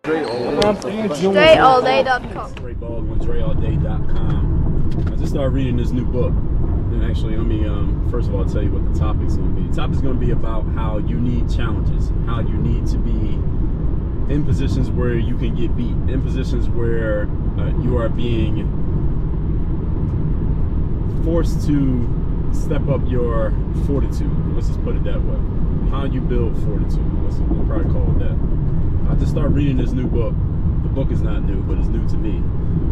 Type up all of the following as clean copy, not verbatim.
StrayAllDay.com. Baldwin, StrayAllDay.com. I just started reading this new book. And actually, let me first of all tell you what the topic's going to be. The topic's going to be about how you need challenges, how you need to be in positions where you can get beat, in positions where you are being forced to step up your fortitude. Let's just put it that way. How you build fortitude. We'll probably call it that. I just started reading this new book. The book is not new, but it's new to me.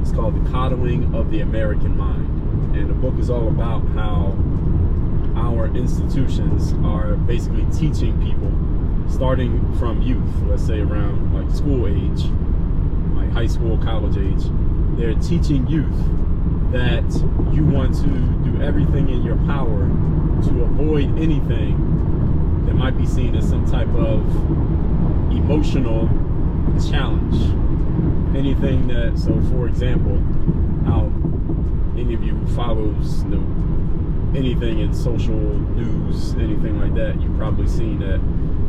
It's called The Coddling of the American Mind. And the book is all about how our institutions are basically teaching people, starting from youth, let's say around like school age, like high school, college age. They're teaching youth that you want to do everything in your power to avoid anything that might be seen as some type of emotional challenge. Anything that, so for example, how any of you who follows anything in social news, anything like that, you've probably seen that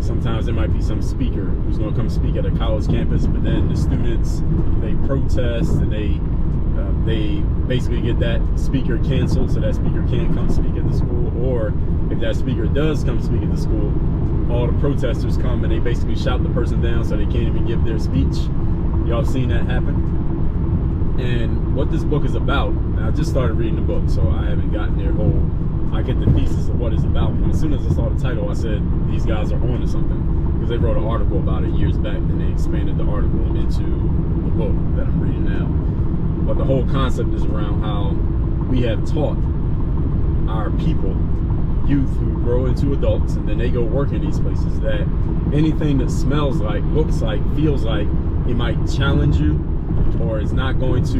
sometimes there might be some speaker who's going to come speak at a college campus, but then the students, they protest and they basically get that speaker canceled, so that speaker can't come speak at the school. Or if that speaker does come speak at the school, all the protesters come and they basically shout the person down so they can't even give their speech. Y'all seen that happen? And what this book is about, and I just started reading the book, so I haven't gotten their whole, I get the thesis of what it's about. And as soon as I saw the title, I said, these guys are on to something, because they wrote an article about it years back, and they expanded the article into the book that I'm reading now. But the whole concept is around how we have taught our people, youth who grow into adults, and then they go work in these places, that anything that smells like, looks like, feels like it might challenge you, or is not going to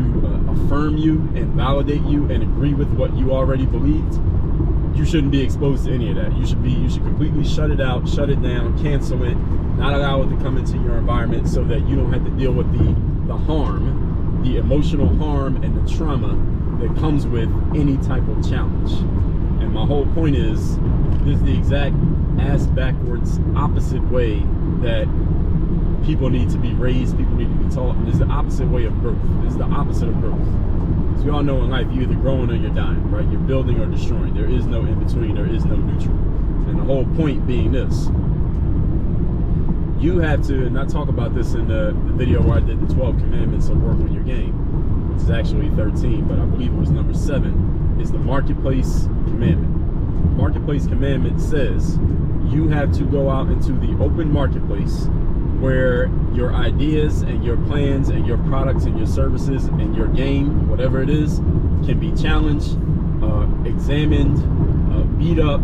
affirm you and validate you and agree with what you already believed, you shouldn't be exposed to any of that. You should completely shut it out, shut it down, cancel it, not allow it to come into your environment, so that you don't have to deal with the harm, the emotional harm and the trauma that comes with any type of challenge. And my whole point is, this is the exact ass backwards opposite way that people need to be raised, people need to be taught, and it's the opposite way of growth. It's the opposite of growth. So we all know in life, you're either growing or you're dying, right? You're building or destroying. There is no in between, there is no neutral. And the whole point being this: you have to, and I talk about this in the video where I did the 12 commandments of work on your game, which is actually 13, but I believe it was number 7, is the marketplace commandment. The marketplace commandment says you have to go out into the open marketplace where your ideas and your plans and your products and your services and your game, whatever it is, can be challenged, examined, beat up,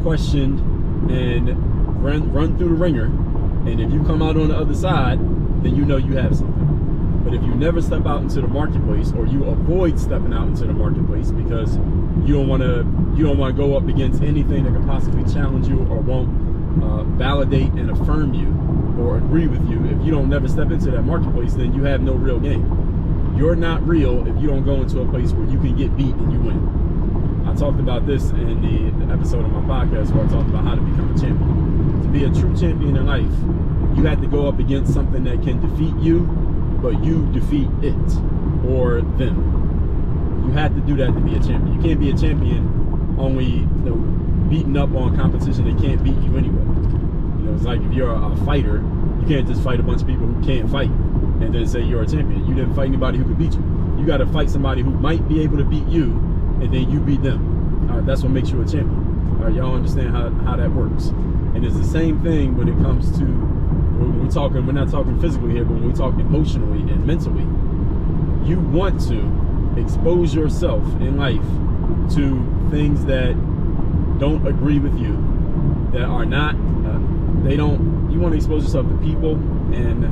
questioned, and run through the ringer. And if you come out on the other side, then you know you have something. But if you never step out into the marketplace, or you avoid stepping out into the marketplace because you don't want to go up against anything that could possibly challenge you or won't validate and affirm you or agree with you, if you don't never step into that marketplace, then you have no real game. You're not real if you don't go into a place where you can get beat and you win. I talked about this in the episode of my podcast where I talked about how to become a champion. To be a true champion in life, you have to go up against something that can defeat you, but you defeat it or them. You have to do that to be a champion. You can't be a champion only beating up on competition that can't beat you anyway. It's like if you're a fighter, you can't just fight a bunch of people who can't fight and then say you're a champion. You didn't fight anybody who could beat you. You got to fight somebody who might be able to beat you, and then you beat them. That's what makes you a champion. Y'all understand how that works. And it's the same thing when it comes to, when we're not talking physically here, but when we talk emotionally and mentally. You want to expose yourself in life to things that don't agree with you, that are not, you want to expose yourself to people and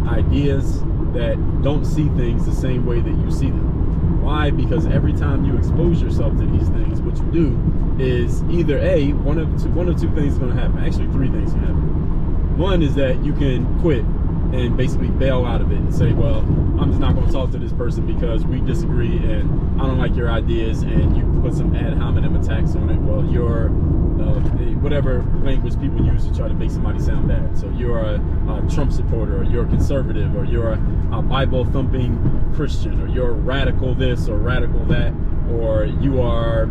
ideas that don't see things the same way that you see them. Why? Because every time you expose yourself to these things, what you do is either one of two things is going to happen. Actually, 3 things can happen. One is that you can quit and basically bail out of it and say, well, I'm just not going to talk to this person because we disagree and I don't like your ideas, and you put some ad hominem attacks on it. Well, you're whatever language people use to try to make somebody sound bad. So you're a Trump supporter, or you're a conservative, or you're a Bible thumping Christian, or you're radical this or radical that, or you are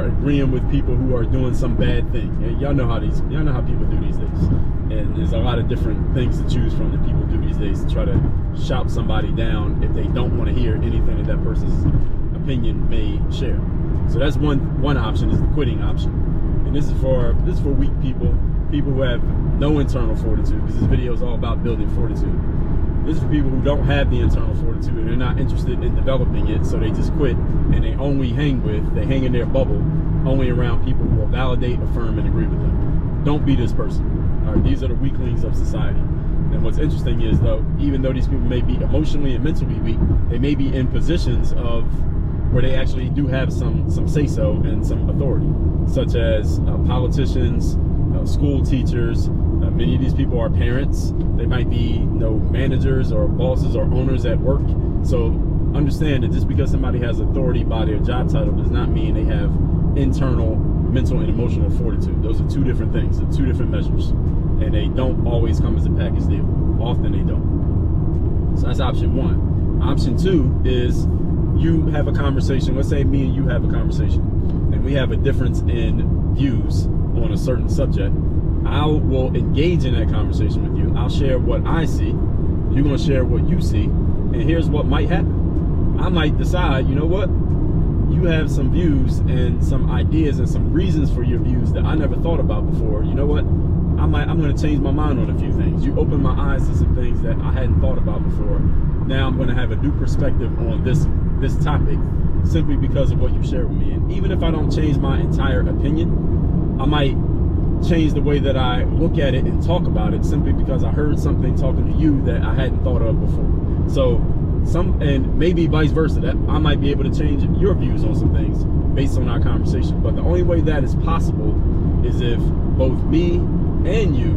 agreeing with people who are doing some bad thing. Y'all know how people do these days. And there's a lot of different things to choose from that people do these days to try to shout somebody down if they don't want to hear anything that person's opinion may share. So that's one option, is the quitting option. And this is for weak people who have no internal fortitude, because this video is all about building fortitude. This is for people who don't have the internal fortitude and they're not interested in developing it, so they just quit and they only they hang in their bubble only around people who will validate, affirm, and agree with them. Don't be this person. All right, these are the weaklings of society. And what's interesting is, though, even though these people may be emotionally and mentally weak, they may be in positions of where they actually do have some say-so and some authority, such as politicians, school teachers. Many of these people are parents. They might be managers or bosses or owners at work. So understand that just because somebody has authority by their job title does not mean they have internal mental and emotional fortitude. Those are two different things, two different measures, and they don't always come as a package deal. Often they don't. So that's option one. Option two is you have a conversation. Let's say me and you have a conversation, and we have a difference in views on a certain subject. I will engage in that conversation with you. I'll share what I see. You're going to share what you see. And here's what might happen. I might decide, you know what? You have some views and some ideas and some reasons for your views that I never thought about before. You know what? I'm going to change my mind on a few things. You opened my eyes to some things that I hadn't thought about before. Now I'm going to have a new perspective on this topic simply because of what you shared with me. And even if I don't change my entire opinion, I might change the way that I look at it and talk about it simply because I heard something talking to you that I hadn't thought of before. So and maybe vice versa, that I might be able to change your views on some things based on our conversation. But the only way that is possible is if both me and you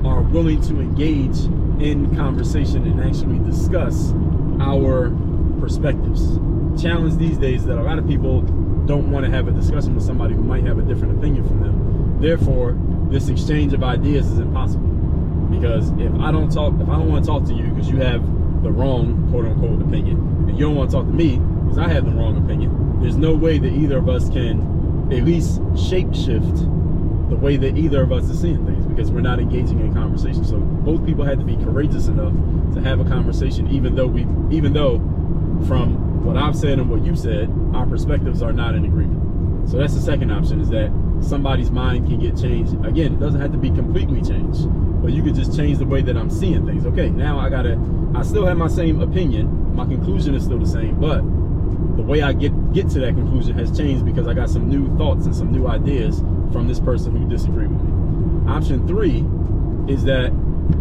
are willing to engage in conversation and actually discuss our perspectives. Challenge these days that a lot of people don't want to have a discussion with somebody who might have a different opinion from them. Therefore, this exchange of ideas is impossible, because if I don't want to talk to you because you have the wrong quote-unquote opinion, and you don't want to talk to me because I have the wrong opinion, there's no way that either of us can at least shape-shift the way that either of us is seeing things, because we're not engaging in conversation. So both people had to be courageous enough to have a conversation, even though from what I've said and what you said, our perspectives are not in agreement. So that's the second option, is that somebody's mind can get changed. Again, it doesn't have to be completely changed, but you could just change the way that I'm seeing things. Okay, now I still have my same opinion. My conclusion is still the same, but the way I get to that conclusion has changed because I got some new thoughts and some new ideas from this person who disagreed with me. Option three is that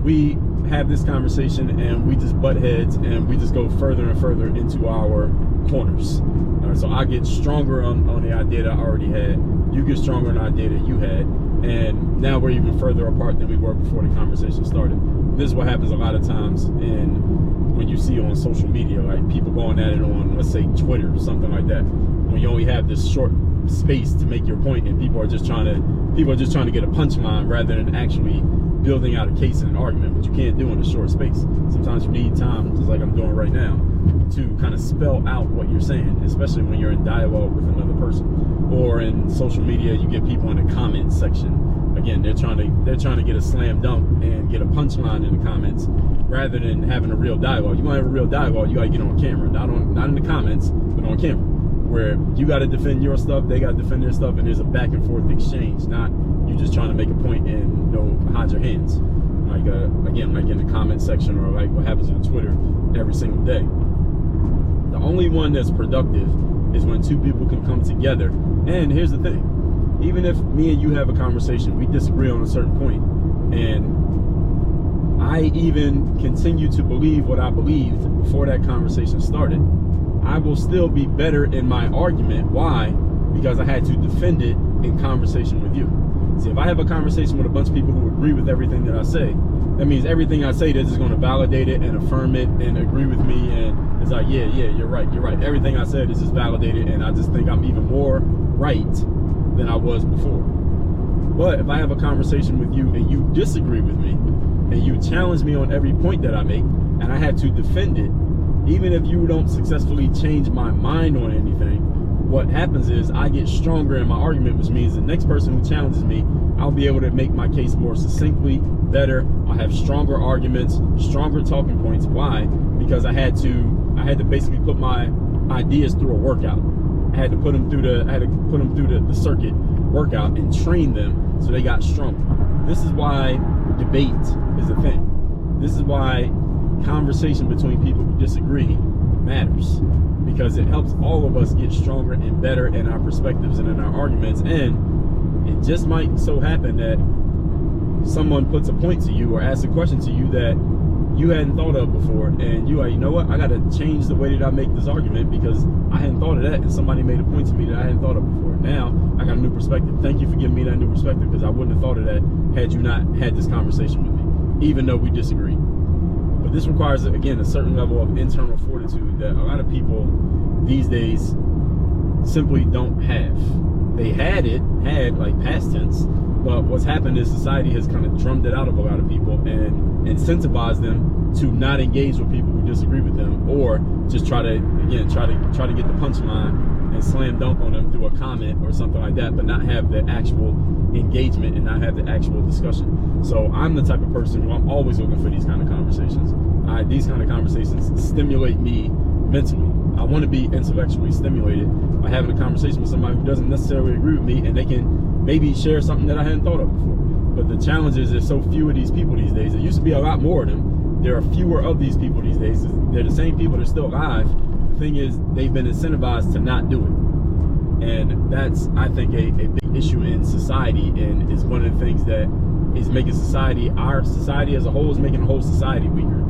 we have this conversation and we just butt heads and we just go further and further into our corners. All right, so I get stronger on the idea that I already had. You get stronger on the idea that you had. And now we're even further apart than we were before the conversation started. This is what happens a lot of times when you see on social media, like people going at it on, let's say, Twitter or something like that, when you only have this short space to make your point, and people are just trying to get a punchline rather than actually building out a case and an argument, which you can't do in a short space. Sometimes you need time, just like I'm doing right now, to kind of spell out what you're saying, especially when you're in dialogue with another person. Or in social media, you get people in the comment section. Again, they're trying to get a slam dunk and get a punchline in the comments rather than having a real dialogue. You want to have a real dialogue, you got to get on camera, not in the comments, but on camera, where you got to defend your stuff, they got to defend their stuff, and there's a back and forth exchange, not you just trying to make a point and hide your hands. Like again, like in the comment section, or like what happens on Twitter every single day. The only one that's productive is when two people can come together. And here's the thing, even if me and you have a conversation, we disagree on a certain point, and I even continue to believe what I believed before that conversation started, I will still be better in my argument. Why? Because I had to defend it in conversation with you. See, if I have a conversation with a bunch of people who agree with everything that I say, that means everything I say, they're just going to validate it and affirm it and agree with me, and it's like, yeah, you're right. Everything I said is just validated, and I just think I'm even more right than I was before. But if I have a conversation with you and you disagree with me and you challenge me on every point that I make and I have to defend it, even if you don't successfully change my mind on anything, what happens is I get stronger in my argument, which means the next person who challenges me, I'll be able to make my case more succinctly, better. I'll have stronger arguments, stronger talking points. Why? Because I had to basically put my ideas through a workout. I had to put them through the circuit workout and train them so they got stronger. This is why debate is a thing. This is why conversation between people who disagree matters, because it helps all of us get stronger and better in our perspectives and in our arguments. And it just might so happen that someone puts a point to you or asks a question to you that you hadn't thought of before, and you are, you know what, I got to change the way that I make this argument because I hadn't thought of that, and somebody made a point to me that I hadn't thought of before. Now I got a new perspective. Thank you for giving me that new perspective, because I wouldn't have thought of that had you not had this conversation with me, even though we disagree. But this requires, again, a certain level of internal fortitude that a lot of people these days simply don't have. They had like past tense, but what's happened is society has kind of drummed it out of a lot of people and incentivized them to not engage with people who disagree with them, or just try to get the punchline and slam dunk on them through a comment or something like that, but not have the actual engagement and not have the actual discussion. So I'm the type of person who I'm always looking for these kind of conversations. These kind of conversations stimulate me mentally. I want to be intellectually stimulated by having a conversation with somebody who doesn't necessarily agree with me, and they can maybe share something that I hadn't thought of before. But the challenge is there's so few of these people these days. There used to be a lot more of them. There are fewer of these people these days. They're the same people that are still alive. The thing is, they've been incentivized to not do it. And that's, I think, a big issue in society, and is one of the things that is making society, our society as a whole, is making the whole society weaker.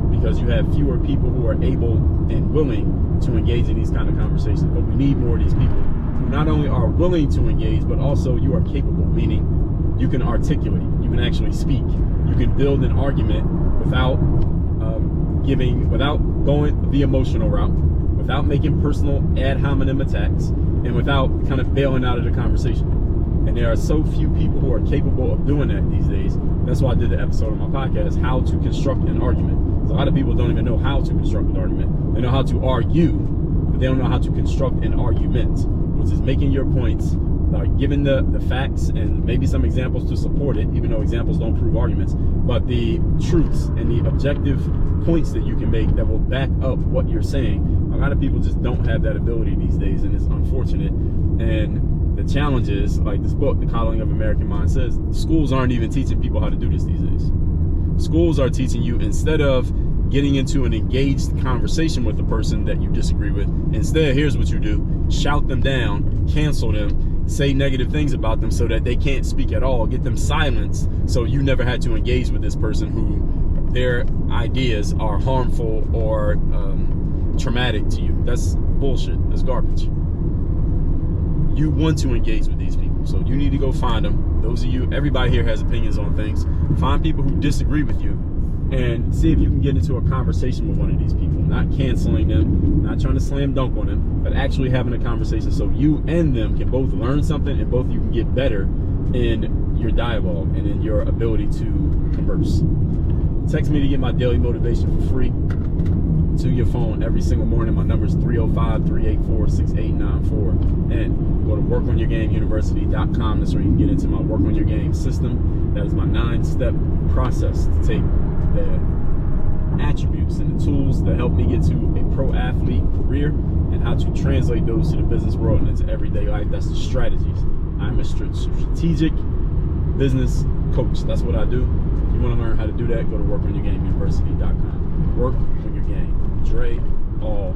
Because you have fewer people who are able and willing to engage in these kind of conversations. But we need more of these people who not only are willing to engage, but also you are capable, meaning you can articulate, you can actually speak, you can build an argument without without going the emotional route, without making personal ad hominem attacks, and without kind of bailing out of the conversation. And there are so few people who are capable of doing that these days. That's why I did the episode of my podcast, How to Construct an Argument. So a lot of people don't even know how to construct an argument. They know how to argue, but they don't know how to construct an argument, which is making your points, giving the facts and maybe some examples to support it, even though examples don't prove arguments, but the truths and the objective points that you can make that will back up what you're saying. A lot of people just don't have that ability these days, and it's unfortunate. And the challenge is, like this book, The Coddling of American Mind, says, schools aren't even teaching people how to do this these days. Schools are teaching you, instead of getting into an engaged conversation with the person that you disagree with, instead, here's what you do: shout them down, cancel them, say negative things about them so that they can't speak at all, get them silenced so you never had to engage with this person who their ideas are harmful or traumatic to you. That's bullshit. That's garbage. You want to engage with these people, so you need to go find them. Those of you, everybody here has opinions on things. Find people who disagree with you and see if you can get into a conversation with one of these people, not canceling them, not trying to slam dunk on them, but actually having a conversation so you and them can both learn something and both of you can get better in your dialogue and in your ability to converse. Text me to get my daily motivation for free to your phone every single morning. My number is 305-384-6894. And go to workonyourgameuniversity.com. That's where you can get into my Work on Your Game system. That is my 9-step process to take the attributes and the tools that help me get to a pro athlete career and how to translate those to the business world and into everyday life. That's the strategies. I'm a strategic business coach. That's what I do. If you want to learn how to do that, go to workonyourgameuniversity.com. Work on your game. Dre all